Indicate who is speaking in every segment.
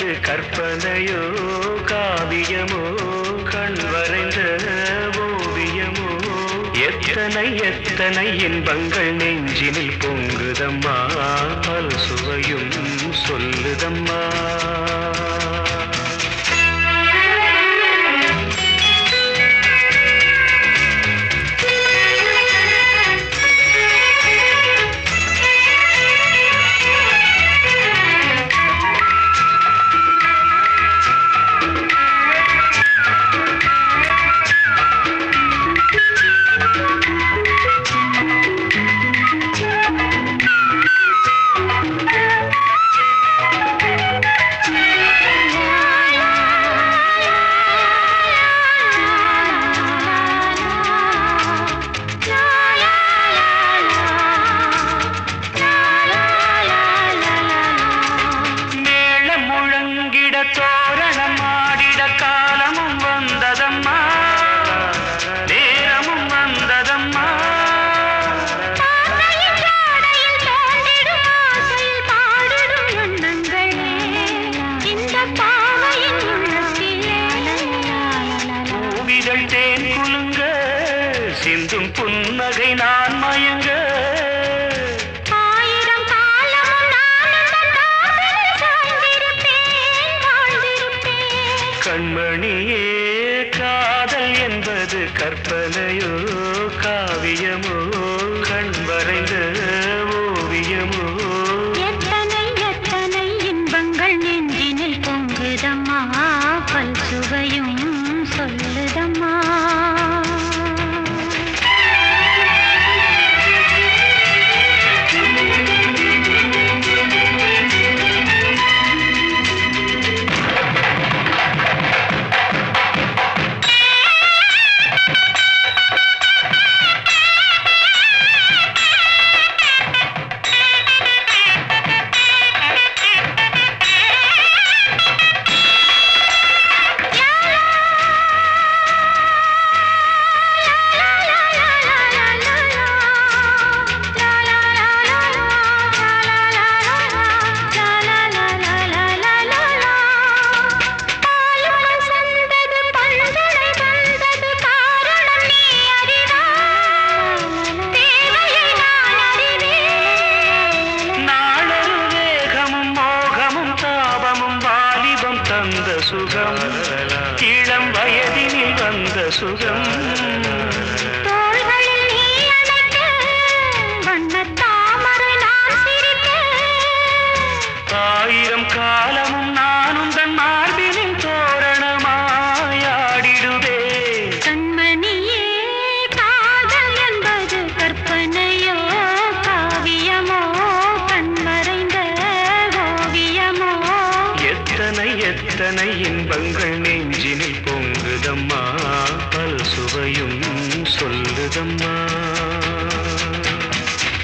Speaker 1: என்பது கற்பனையோ காவியமோ கண் வரைந்த ஓவியமோ எத்தனை எத்தனை இன்பங்கள் நெஞ்சினில் பொங்குதம்மா பல் சுவையும் சொல்லுதம்மா சிந்தும் புன்னகை நான் மயங்க ஆயிரம் கண்மணியே காதல் என்பது கற்பனையோ காவியமோ கண் வரைந்த ஓவியமோ
Speaker 2: எத்தனை எத்தனை இன்பங்கள் நெஞ்சினில் பொங்குதம்மா பல் சுவையும் சொல்லுதம்மா சுகம் இளம் வயதினில் வந்த சுகம் தோள்களில் நீ அணைக்க வண்ணத் தாமரை நான் சிரிக்க ஆயிரம் காலமும் நானும் தன் மார்பினின் தோரணமாயாடிடுவே கண்மணியே காதல் என்பது கற்பனையோ காவியமோ கண்மறைந்த ஓவியமோ எத்தனை எத்தனை இன்பங்கள் நெஞ்சினில் பொங்குதம்மா பல் சுவையும் சொல்லுதம்மா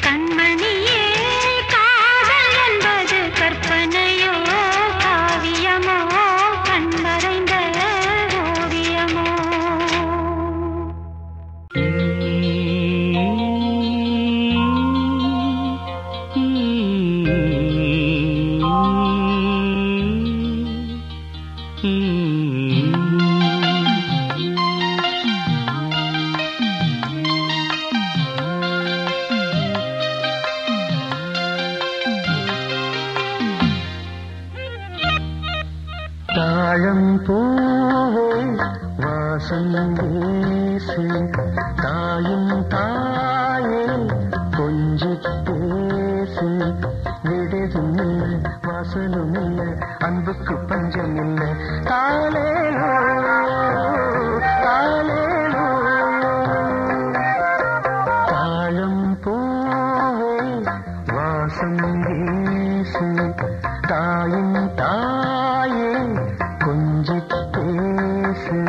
Speaker 2: கண்மணியே காதல் என்பது கற்பனையோ காவியமோ கண்மறைந்த ஓவியமோ
Speaker 1: தாழம் பூவே வாசம் வீசு தாயும் தாயே கொஞ்சி பேசு விடுதும் இல்லை வாசலும் இல்லை அன்புக்கு பஞ்சம் இல்லை தாலேலோ தாலேலோ தாழம் பூவே வாசம் வீசு தாயும் தாயே கொஞ்சி பேசு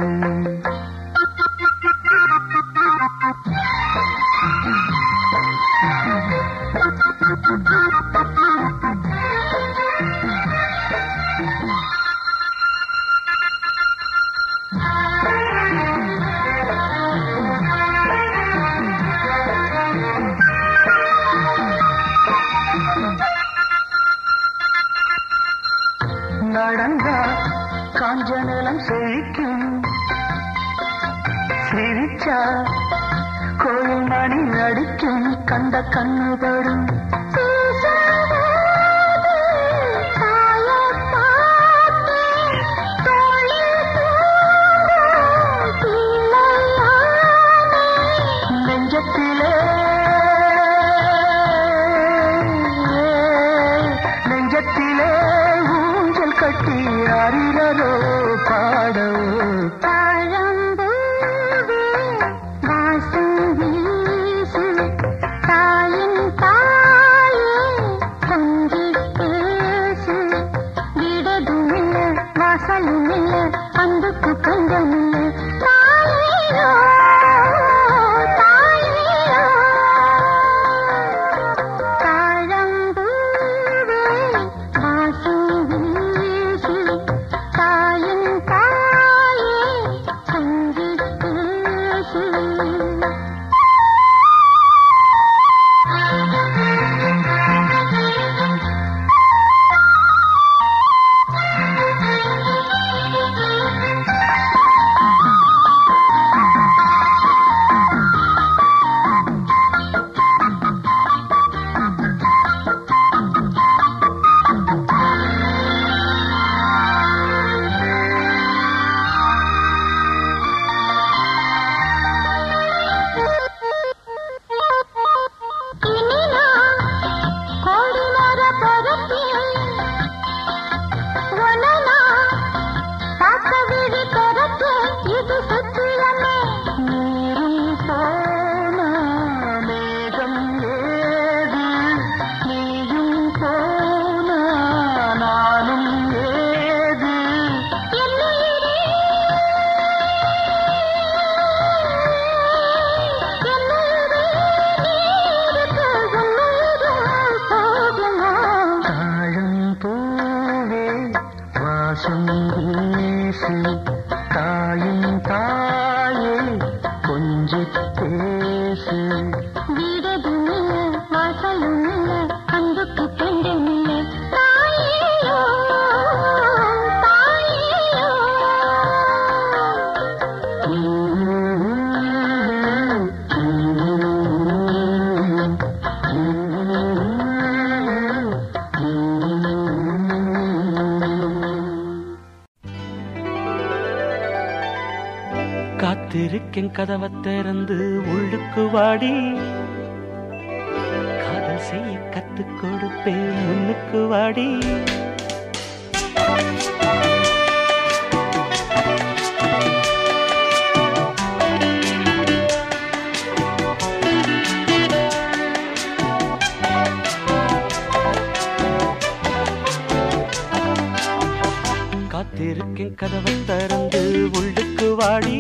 Speaker 1: நடந்தா காஞ்ச நிலம் செழிக்கும், சிரிச்சா கோயில் மணி அடிக்கும், கண்ட கண்ணுபடும். நெஞ்சத்திலே ஊஞ்சல் கட்டி அறிவரோ பாடோ
Speaker 2: అందుకు కొందమిల్ల தாயின் தாயே கொஞ்சி பேசு வீடதும் இல்லை வாசலும் இல்லை அன்புக்கு பெண்டும் இல்லை தாயோ தாயோ
Speaker 1: காத்திருக்கேன் கதவை திறந்து உள்ளுக்கு வாடி, காதல் செய்ய கத்துக் கொடுப்பேன் முன்னுக்கு வாடி. காத்திருக்கேன் கதவை திறந்து உள்ளுக்கு வாடி,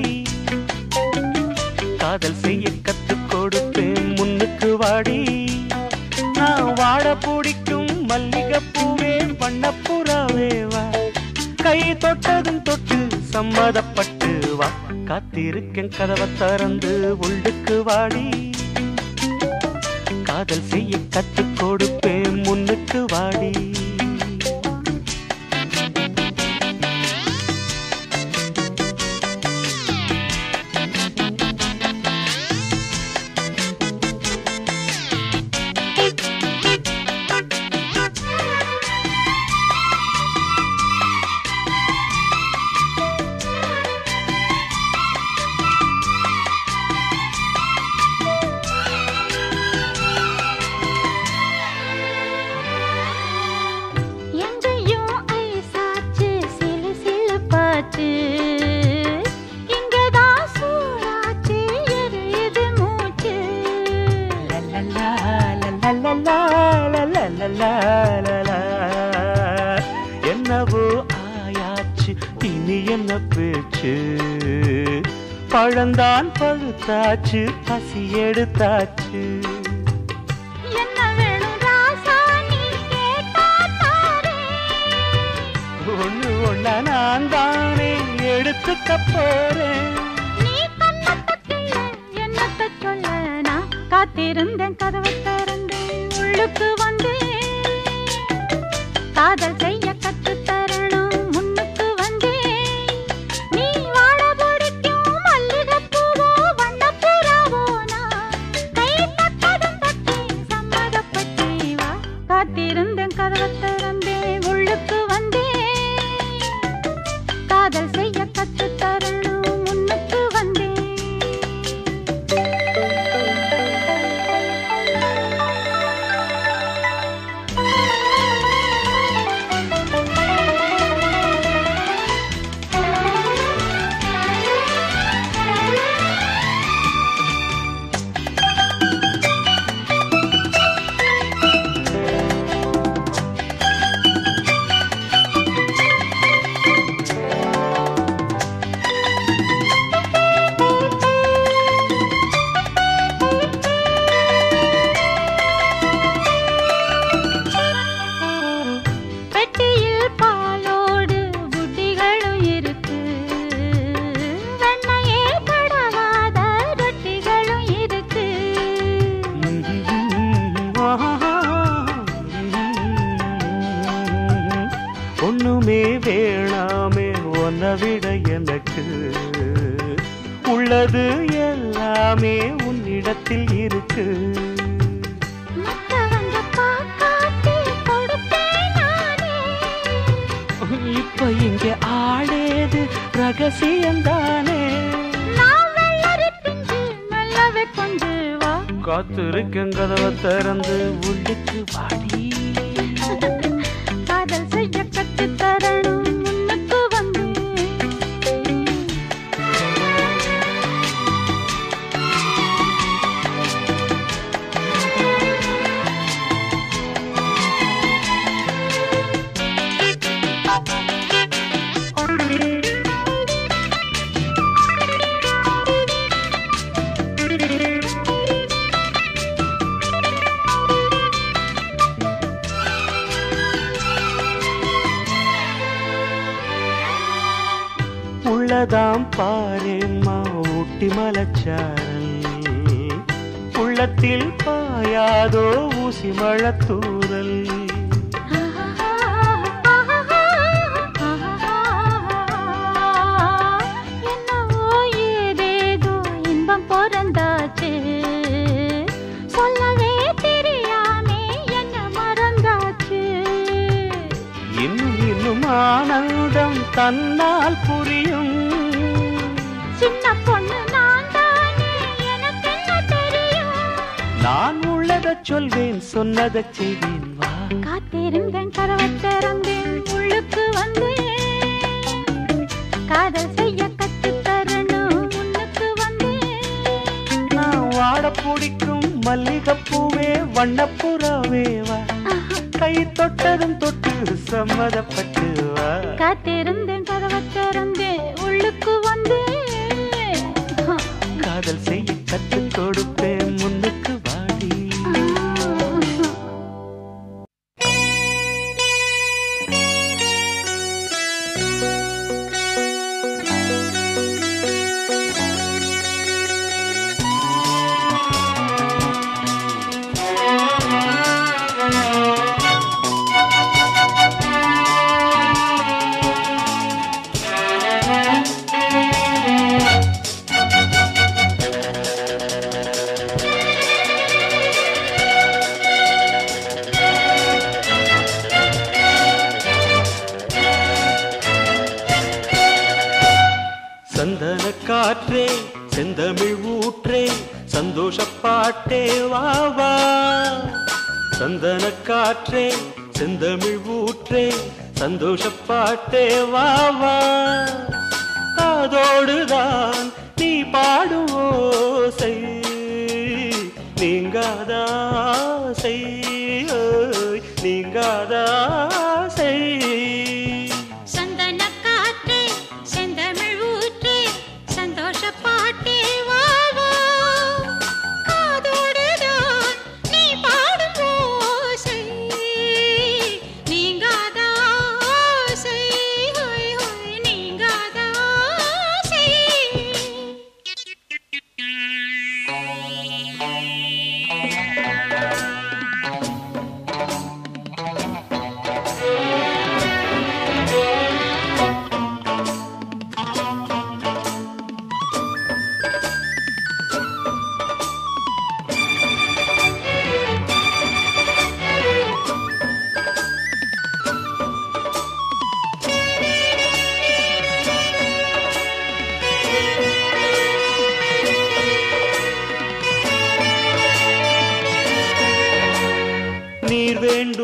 Speaker 1: காதல் செய்ய கத்துக் கொடுப்பேன் முன்னுக்கு வாடி. நான் வாட பிடிக்கும் மல்லிகைப்பூவே வண்ணப்புறாவே வா, கை தொட்டதும் தொட்டு சம்மதப்பட்டு வா. காத்திருக்கேன் கதவை திறந்து உள்ளுக்கு வாடி, காதல் செய்ய கத்துக் கொடுப்பேன் முன்னுக்கு வாடி. என்னவோ ஆயாச்சு இனி என்ன பேச்சு, பழந்தான் பழுத்தாச்சு பசி எடுத்தாச்சு.
Speaker 2: என்ன வேணும் ராசா நீ கேட்டா தாரே,
Speaker 1: ஒண்ணு ஒண்ணா நான் தானே எடுத்துக்க போறேன்.
Speaker 2: நீ கண்ணத்துக்குள்ள என்னத்த சொல்ல, நான் காத்திருந்தேன் கதவை திறந்து உள்ளுக்கு வந்து, காதல் செய்ய கற்றுத் தரணும் காதல் செய்ய கத்து தரணும் முன்னுக்கு வந்தேன்.
Speaker 1: ஒண்ணுமே வேணாமே உன்னை விட எனக்கு உள்ளது எல்லாமே உன்னிடத்தில் இருக்கு. இப்ப இங்க ஆடேது ரகசியம்தானே. காத்திருக்கேன் கதவை திறந்து உள்ளுக்கு வாடி.
Speaker 2: காதல் செய்ய கத்து தரணும் முன்னுக்கு வந்து.
Speaker 1: உள்ளதாம் பாரேம்மா ஊட்டி மலச்சாரல், உள்ளத்தில் பாயாதோ ஊசி மழத்தூரல்.
Speaker 2: என்னவோ ஏதேதோ இன்பம் பிறந்தாச்சு, சொல்லவே தெரியாமே என்ன மறந்தாச்சு.
Speaker 1: இன்னும் இன்னும் ஆனந்தம் தன்னால் புரியும்.
Speaker 2: சின்ன பொண்ணு நான் தானே, எனக்கு என்ன தெரியும்.
Speaker 1: நான் உள்ளதை சொல்வேன் சொன்னதை செய்வேன் வா.
Speaker 2: காத்திருந்தேன் கதவை திறந்தேன் உள்ளுக்கு வந்தேன். காதல் செய்ய கத்து தரணும் முன்னுக்கு வந்தேன்.
Speaker 1: நான் வாட பிடிக்கும் மல்லிகைப்பூவே வண்ணப்புறாவே வா. கை தொட்டதும் தொட்டு சம்மதப்பட்டு வா.
Speaker 2: காத்திருந்தேன் கதவை திறந்தேன் உள்ளுக்கு வந்தேன்.
Speaker 1: காதல் செய்ய கத்து கொடுப்பேன் முன்னுக்கு வாடி. சந்தன காற்றே செந்தமிழ் ஊற்றே சந்தோஷப்பாட்டே வா வா. சந்தன காற்றே செந்தமிழ் ஊற்றே சந்தோஷப்பாட்டே வா வா. அதோடுதான் நீ பாடும் ஓசை நீங்காதாசை நீங்காதாசை.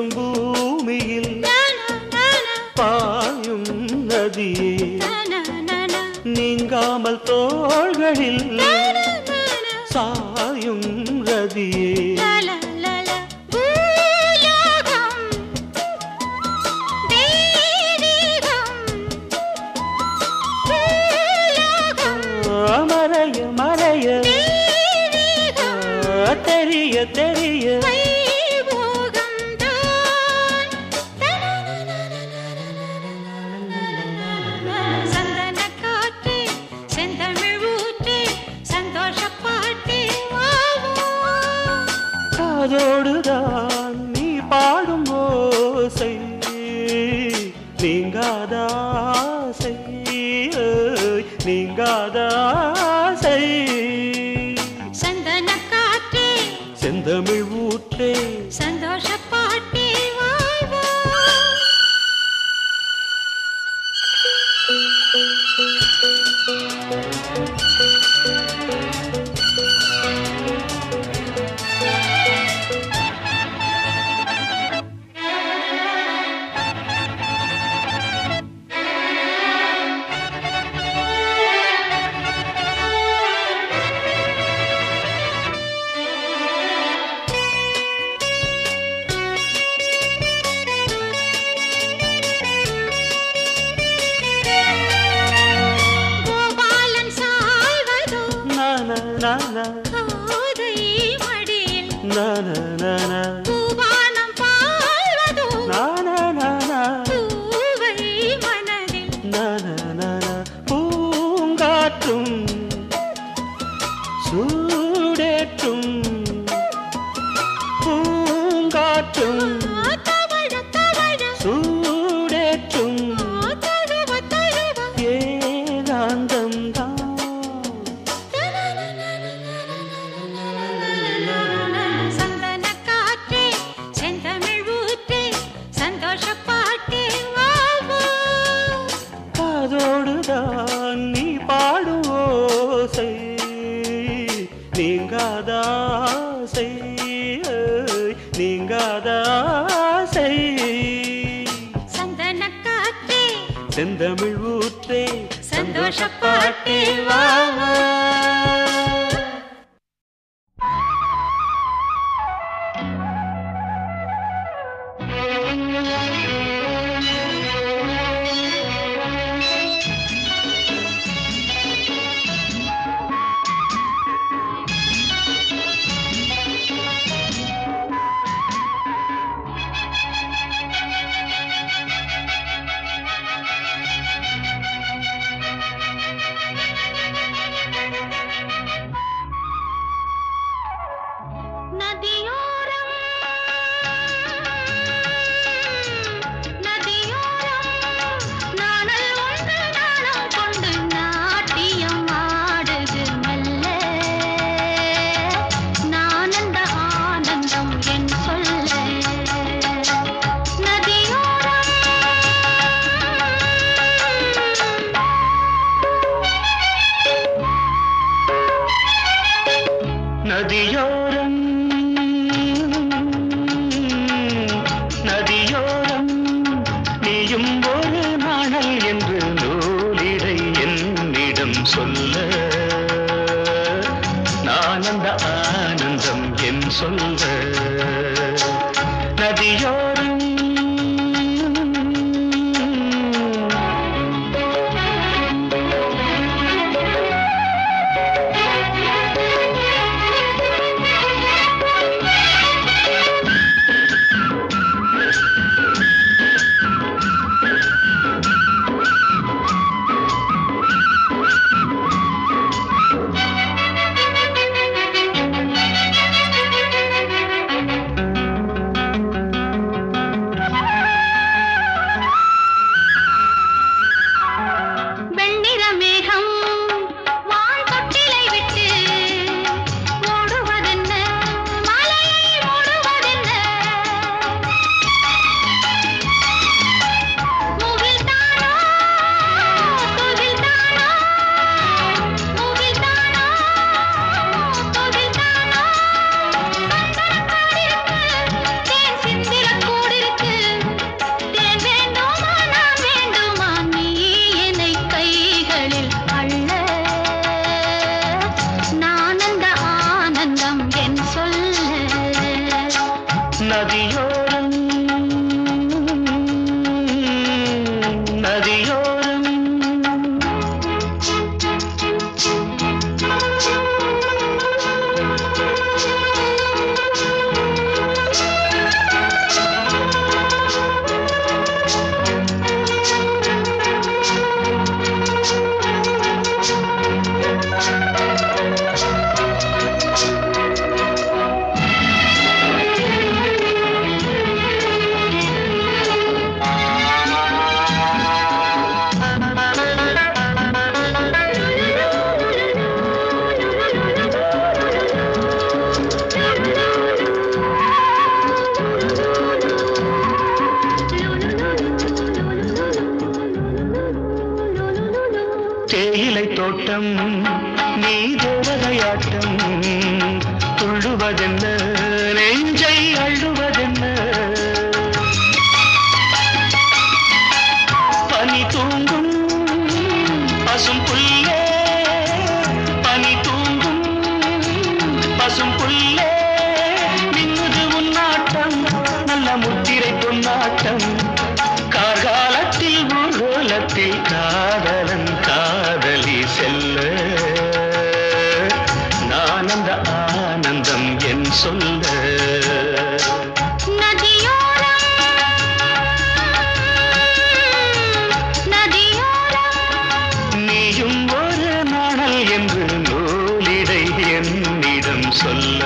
Speaker 1: என்றும் பூமியில் பாயும் நதியே நீங்காமல் தோள்களில் சாயும் ரதியே மறைய மறைய தெரிய தெரிய காதோடுதான் நீ பாடும் ஓசை நீங்காதாசை நீங்காதாசை
Speaker 2: சந்தன காற்றே
Speaker 1: செந்தமிழ் ஊற்றே
Speaker 2: சந்தோஷ பாட்டே கோதை மடியில் பூவானம் பாழ்வதோ பூவை மனதில்
Speaker 1: பூங்காற்றும் சூடேற்றும் பூங்காற்றும் சூடேற்றும் ஏகாந்தம் காதோடுதான் நீ பாடும் ஓசை நீங்காதாசை நீங்காதாசை
Speaker 2: சந்தன காற்றே
Speaker 1: செந்தமிழ் ஊற்றே
Speaker 2: சந்தோஷ பாட்டே வா
Speaker 1: நதியோரம் நதியோரம் நீயும் ஒரு நாணல் என்று நூலிடை என்னிடம் சொல்ல நான் அந்த ஆனந்தம் என் சொல்ல நதியோரம் தேயிலை தோட்டம் நீ தேவதையாட்டம் துள்ளுவதென்ன நெஞ்சை அள்ளுவதென்ன பனி தூங்கும் பசும் புல்லே பனி தூங்கும் பசும் புல்லே மின்னுது உன்னாட்டம் நல்ல முத்திரை பொன்னாட்டம் கார்காலத்தில் ஊர்வலத்தில் காதலன் காதலி செல்ல நான் அந்த ஆனந்தம் என் சொல்ல நீயும் ஒரு நாணல் என்று நூலிடை என்னிடம் சொல்ல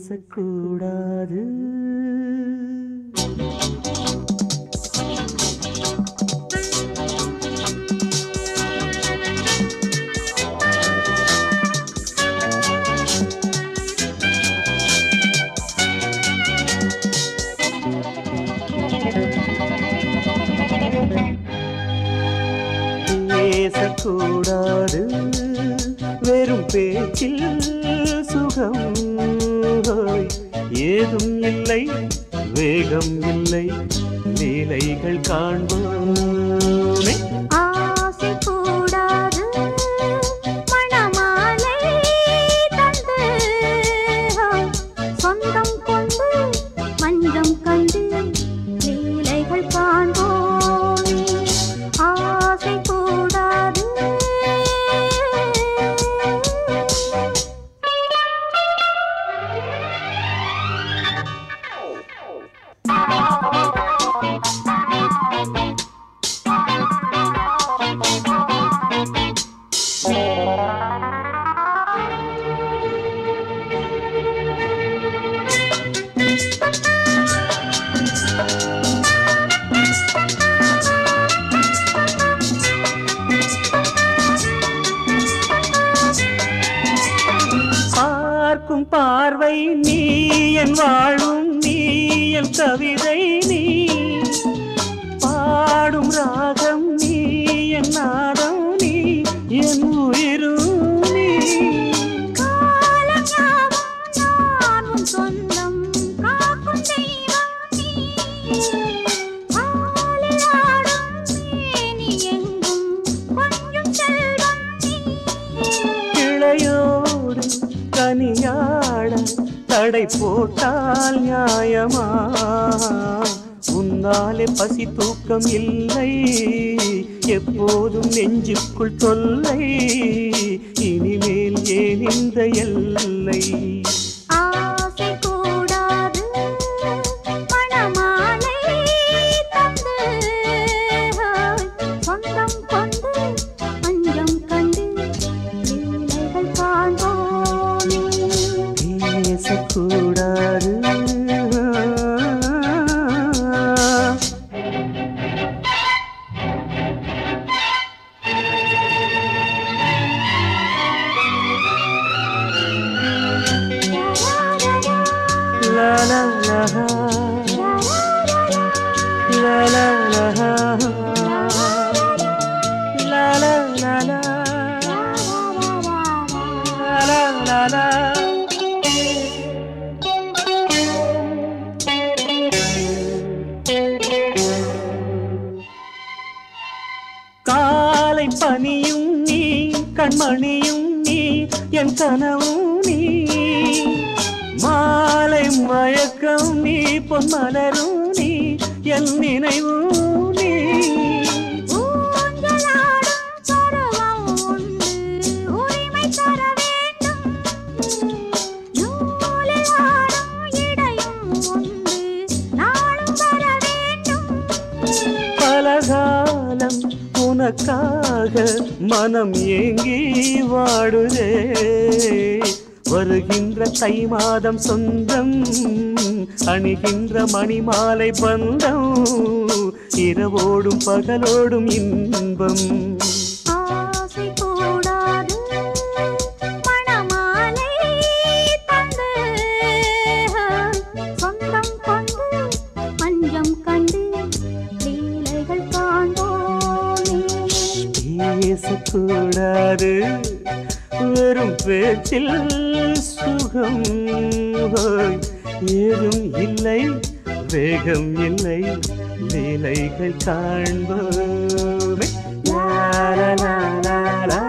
Speaker 1: பேசக்கூடாது பேசக்கூடாது வெறும் பேச்சில் சுகம் ஏதும் இல்லை வேகம் இல்லை லீலைகள் காண்போமே
Speaker 2: ஆசை கூடாது மணமாலை தந்து சொந்தம் கொண்டு மஞ்சம் கண்டு லீலைகள் காண்போமே ஆசை கூடாது
Speaker 1: பார்க்கும் பார்வை நீ என் வாழும் நீ என் கவிதை நீ பாடும் ராகம் நீ என் நாதம் நீ என் உயிரும் நீ
Speaker 2: காலம் சொந்தம் காக்கும் தெய்வம் நீ ஆடும் நீ எங்கும் கொஞ்சம் செல்வம் நீ
Speaker 1: கிளையோடு கனியாட தடை போட்டால் நியாயமா உன்னாலே பசி தூக்கம் இல்லை எப்போதும் நெஞ்சுக்குள் தொல்லை இனிமேல் ஏன் இந்த எல்லை
Speaker 2: ஆசை கூடாது மணமாலை தந்து சொந்தம் கொண்டு மஞ்சம் கண்டு லீலைகள் காண்போமே
Speaker 1: பேசக்கூடாது la la la la la la la la la la la la காலை பனியும் நீ கண்மணியும் நீ என் கனவும் நீ மாலை மயக்கம் நீ பொன்மலரும் நீ என் நினைவும் நீ பலகாலம் உனக்காக மனம் ஏங்கி வாடுதே வருகின்ற தை மாதம் சொந்தம் அணிகின்ற மணிமாலை பந்தம் இரவோடும் பகலோடும் இன்பம்
Speaker 2: ஆசை கூடாது
Speaker 1: வெறும் பேச்சில் சுகம் ஏதும் இல்லை வேகம் இல்லை லீலைகள் காண்போமே லா லா லா லா.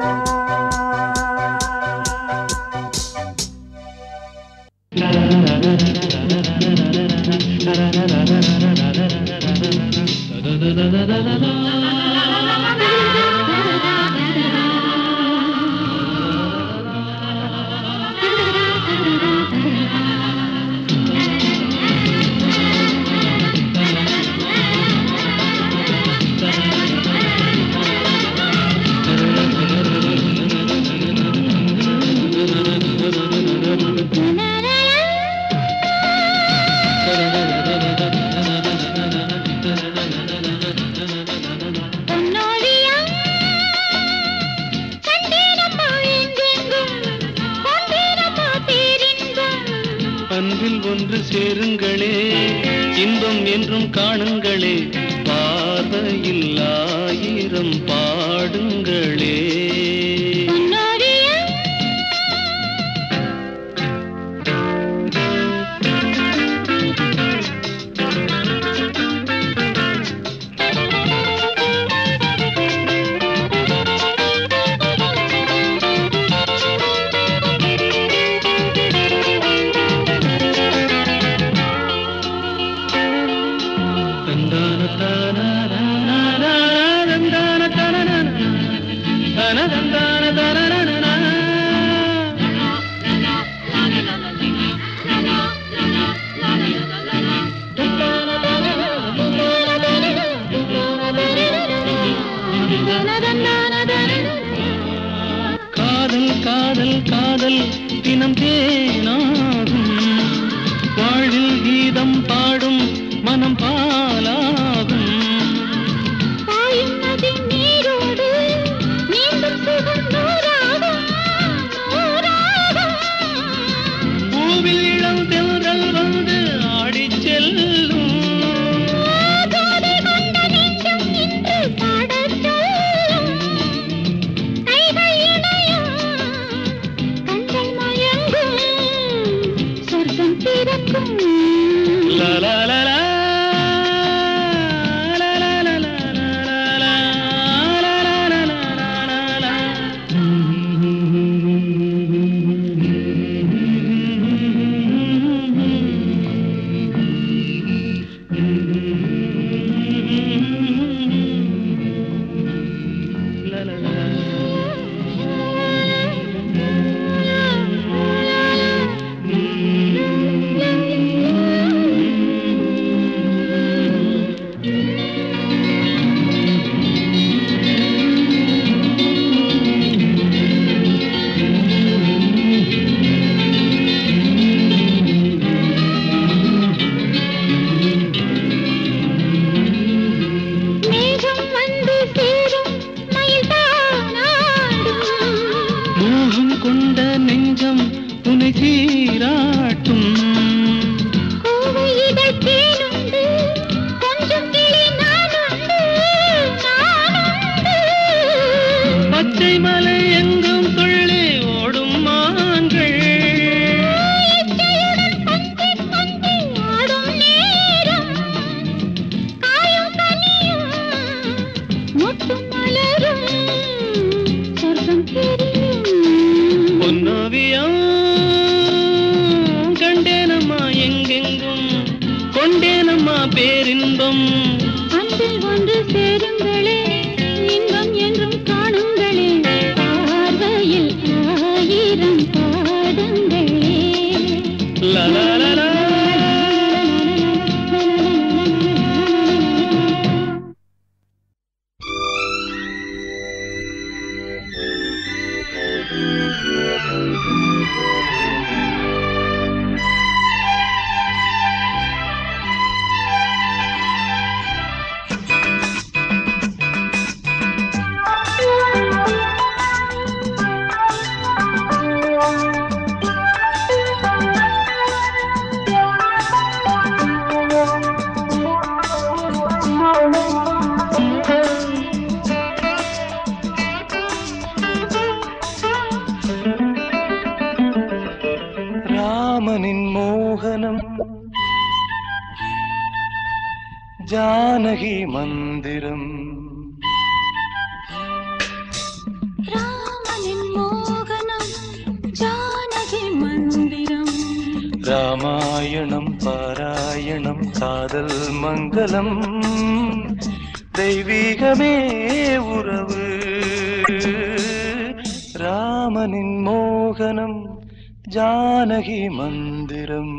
Speaker 3: அன்பில் ஒன்று சேருங்களே இன்பம் என்றும் காணுங்களே பார்வையில் ஆயிரம் பாடுங்களே. காதல் காதல் காதல் தினம் தேனாகும் வாழ்வில் கீதம் பாடும் மனம் பாலாகும். பூவில் இளம் தென்றல் வந்து ஆடிச் செல்லும். La la la la. கொண்ட நெஞ்சம் உனை சீராட்டும். பச்சை மலை எங்கும் துள்ளி ஓடும் மான்கள். பொன்னோவியம் கண்டேனம்மா எங்கெங்கும் கொண்டேனம்மா பேரின்பம்.
Speaker 2: அன்பில் ஒன்று சேருங்களே இன்பம் என்றும் காணுங்களே பார்வையில் ஆயிரம் பாடுங்களே.
Speaker 3: லா லா லா லா.
Speaker 4: ராமனின் மோகனம் ஜானகி மந்திரம்
Speaker 2: ராமனின் மோகனம் ஜானகி மந்திரம்
Speaker 4: ராமாயணம் பாராயணம் காதல் மங்களம் தெய்வீகமே உறவு ராமனின் மோகனம் ஜானகி மந்திரம்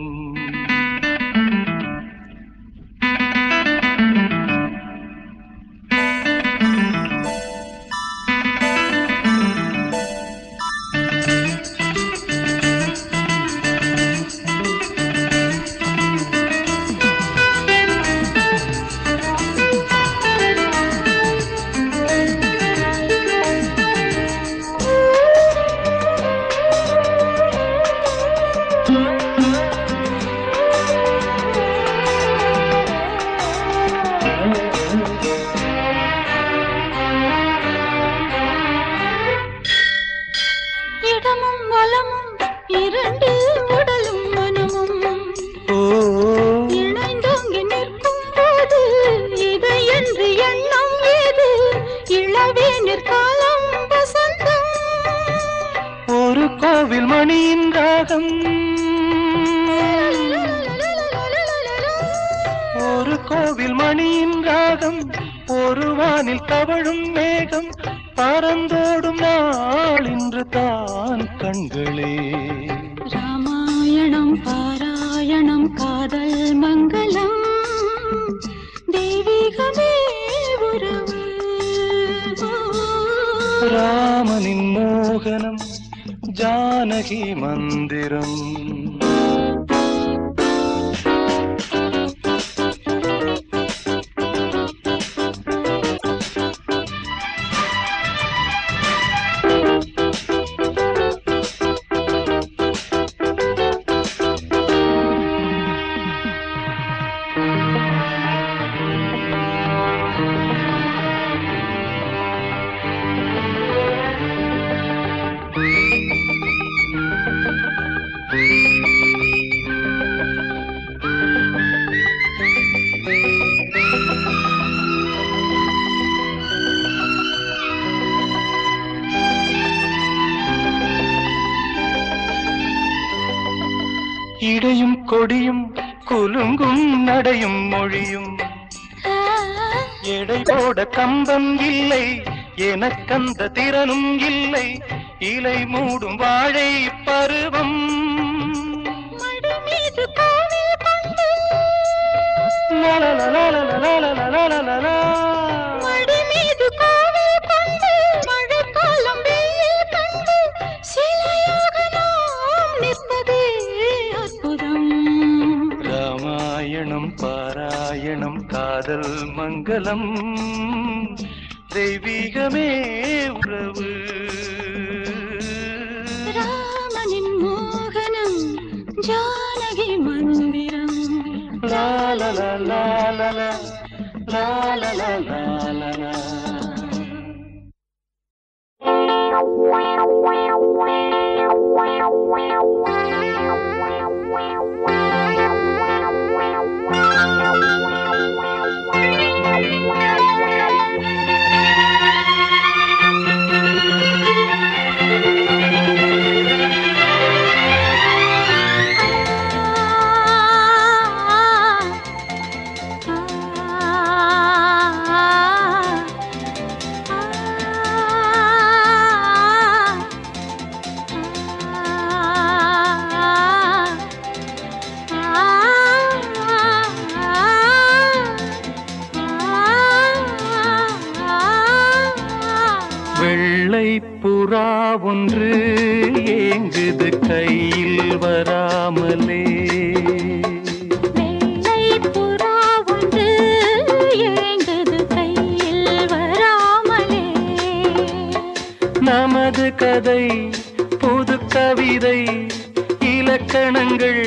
Speaker 2: இடமும் வலமும் இரண்டு உடலும் மனமும் இணைந்தோங்கி நிற்கும் போது இதை என்று எண்ணம் ஏது இளவே நிற்காலம் வசந்தம்
Speaker 4: ஒரு கோவில் மணியின் ராகம் ஒரு கோவில் மணியின் ராகம் ஒரு வானில் தவழும் மேகம் பறந்தோடும் நாள் இன்று தான் கண்களே
Speaker 2: ராமாயணம் பாராயணம் காதல் மங்களம் தெய்வீகமே உறவு
Speaker 4: ராமனின் மோகனம் ஜானகி மந்திரம் இடையும் கொடியும் குலுங்கும் நடையும் மொழியும் எடை போட கம்பம் இல்லை எனக்கந்த திறனும் இல்லை இலை மூடும் வாழை பருவம் ராமாயணம் பாராயணம் காதல் மங்களம் தெய்வீகமே உறவு
Speaker 2: ராமனின் மோகனம் ஜானகி மந்திரம்
Speaker 4: லா லா லா லா லா லா லா லா லா லா. புறா ஒன்று ஏங்குது கையில் வராமலே
Speaker 2: வெள்ளை புறா ஒன்று ஏங்குது கையில் வராமலே
Speaker 4: நமது கதை புது கவிதை இலக்கணங்கள்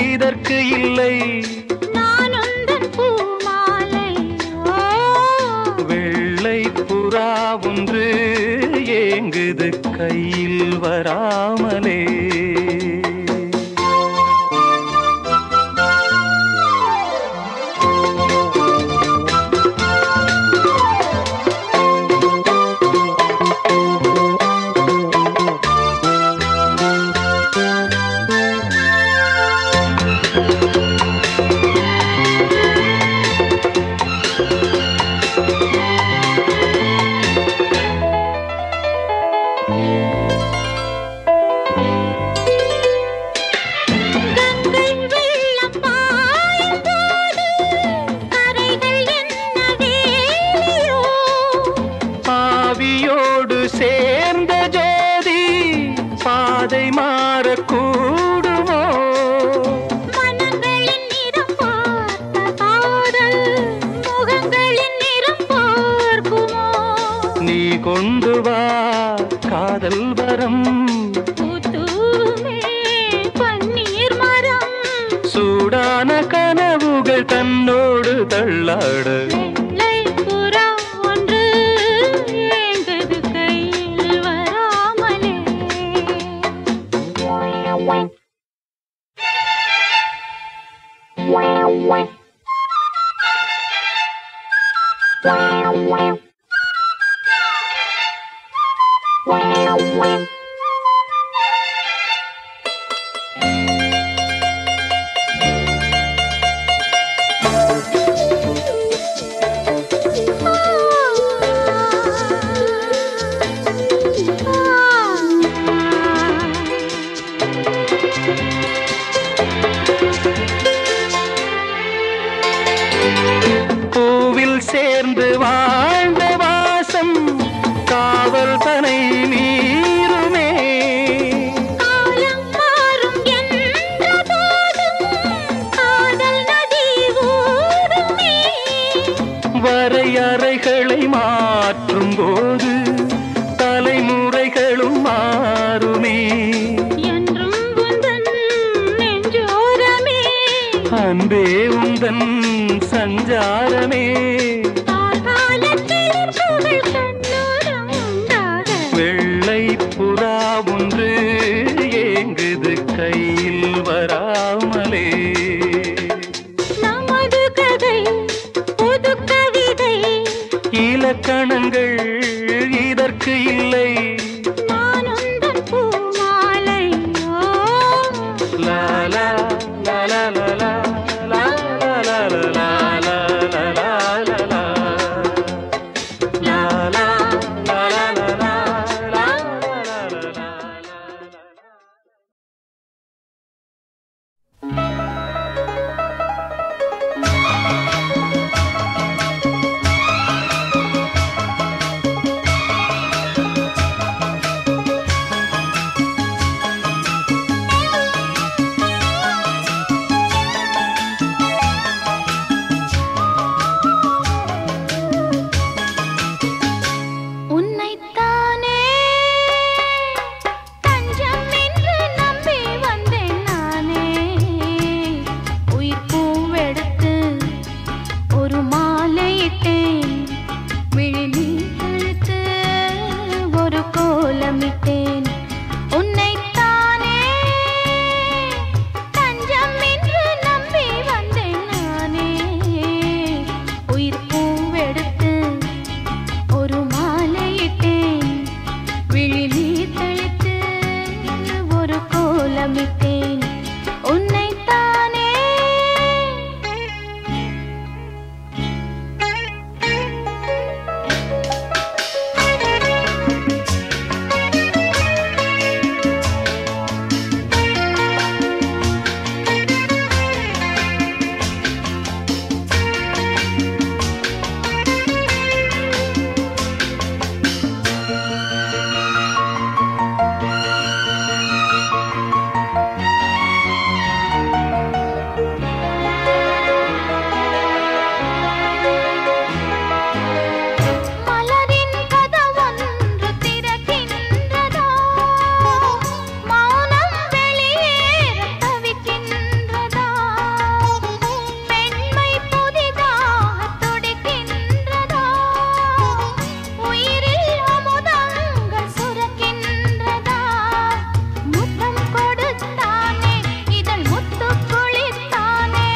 Speaker 4: இதற்கு இல்லை
Speaker 2: நான் உந்தன் பூமாலை
Speaker 4: வெள்ளை புறா ஒன்று ஏங்குது கையில் வராமலே
Speaker 1: பாதை மாறக்கூடுமோ?
Speaker 2: மனங்களின் நிறம் பார்த்த காதல் முகங்களின் நிறம் பார்க்குமோ?
Speaker 1: நீ கொண்டு வா காதல் வரம்,
Speaker 2: பூத்தூமே பன்னீர் மரம்,
Speaker 1: சூடான கனவுகள் தன்னோடு தள்ளாட.
Speaker 2: வெள்ளை புறா ஒன்று ஏங்குது கையில் வராமலே.
Speaker 1: பூவில் சேர்ந்து வாழ்ந்த வாசம் காவல் தனை மீறுமே.
Speaker 2: காலம் மாறும் என்ற போதும் காதல் நதி ஓடுமே.
Speaker 1: வரையறைகளை மாற்றும் போது தலைமுறைகளும் மாறுமே.
Speaker 2: என்றும் உந்தன் நெஞ்சோரமே,
Speaker 1: அன்பே உந்தன் சஞ்சாரமே.
Speaker 2: காலத்தில் புகழ் கண்ணோரம் உண்டாக.
Speaker 1: வெள்ளை புறா ஒன்று ஏங்குது கையில் வராமலே.
Speaker 2: நமது கதை புது கவிதை,
Speaker 1: இலக்கணங்கள் இதற்கு இல்லை.
Speaker 2: நான் உந்தன் பூமாலையோ.
Speaker 1: லா லா லா லா லா லா லா லா லா லா லா லா லா லா லா. லா லா லா லா லா லா லா லா லா லா.
Speaker 2: உன்னைத்தானே தஞ்சம் என்று நம்பி வந்தேன் நானே. உயிர் பூவெடுத்து ஒரு மாலையிட்டேன், விழி நீர் தெளித்து ஒரு கோலமிட்டேன். உன்னைத்தானே தஞ்சம் என்று நம்பி வந்தேன் நானே. உயிர் பூவெடுத்து ஒரு மாலையிட்டேன், விழி நீர் தெளித்து ஒரு கோலமிட்டேன். உன்னைத்தானே. மலரின் கதவொன்று திறக்கின்றதோ, மௌனம் வெளியேறத் தவிக்கின்றதோ. பெண்மை புதிதாகத் துடிக்கின்றதோ, உயிரில் அமுதங்கள் சுரக்கின்றதா. முத்தம் கொடுத்தானே இதழ் முத்து குளித்தானே,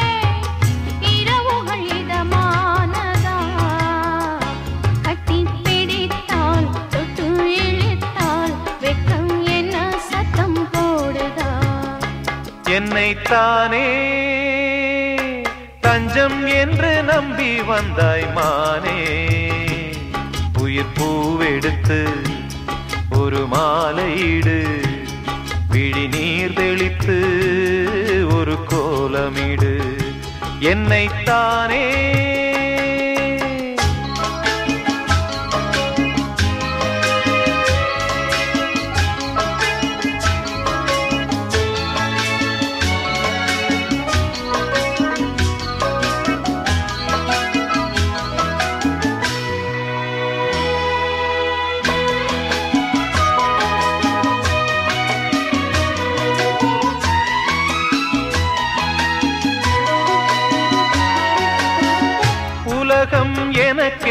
Speaker 2: இரவுகள் இதமானதா. கட்டி பிடித்தால் தொட்டு இழுத்தால் வெட்கம் என்ன சத்தம் போடுதா.
Speaker 1: என்னைத்தானே தஞ்சம் என்று நம்பி வந்தாய் மானே. உயிர் பூவெடுத்து ஒரு மாலையிடு, விழி நீர் தெளித்து ஒரு கோலமிடு. என்னைத்தானே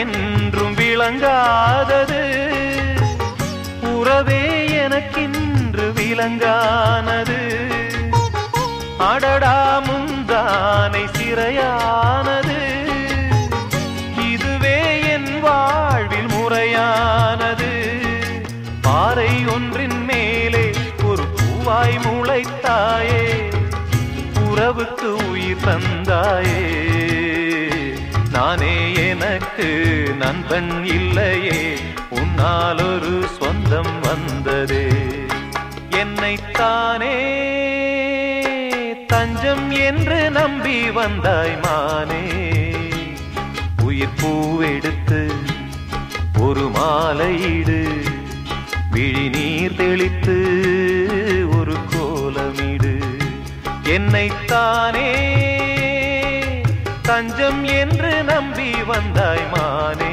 Speaker 1: உனக்கென்றும் விளங்காதது, உறவே எனக்கின்று விளங்கானது. அடடா முந்தானை சிறையானது, இதுவே என் வாழ்வில் முறையானது. பாறை ஒன்றின் மேலே ஒரு பூவாய் முளைத்தாயே, உறவுக்கு உயிர் தந்தாயே. நானே எனக்கு நண்பன் இல்லையே, உன்னால் ஒரு சொந்தம் வந்ததே. என்னைத்தானே தஞ்சம் என்று நம்பி வந்தாய் மானே. உயிர் பூவெடுத்து ஒரு மாலையிடு, விழி நீர் தெளித்து ஒரு கோலமிடு. என்னைத்தானே தஞ்சம் என்று நம்பி வந்தாய் மானே.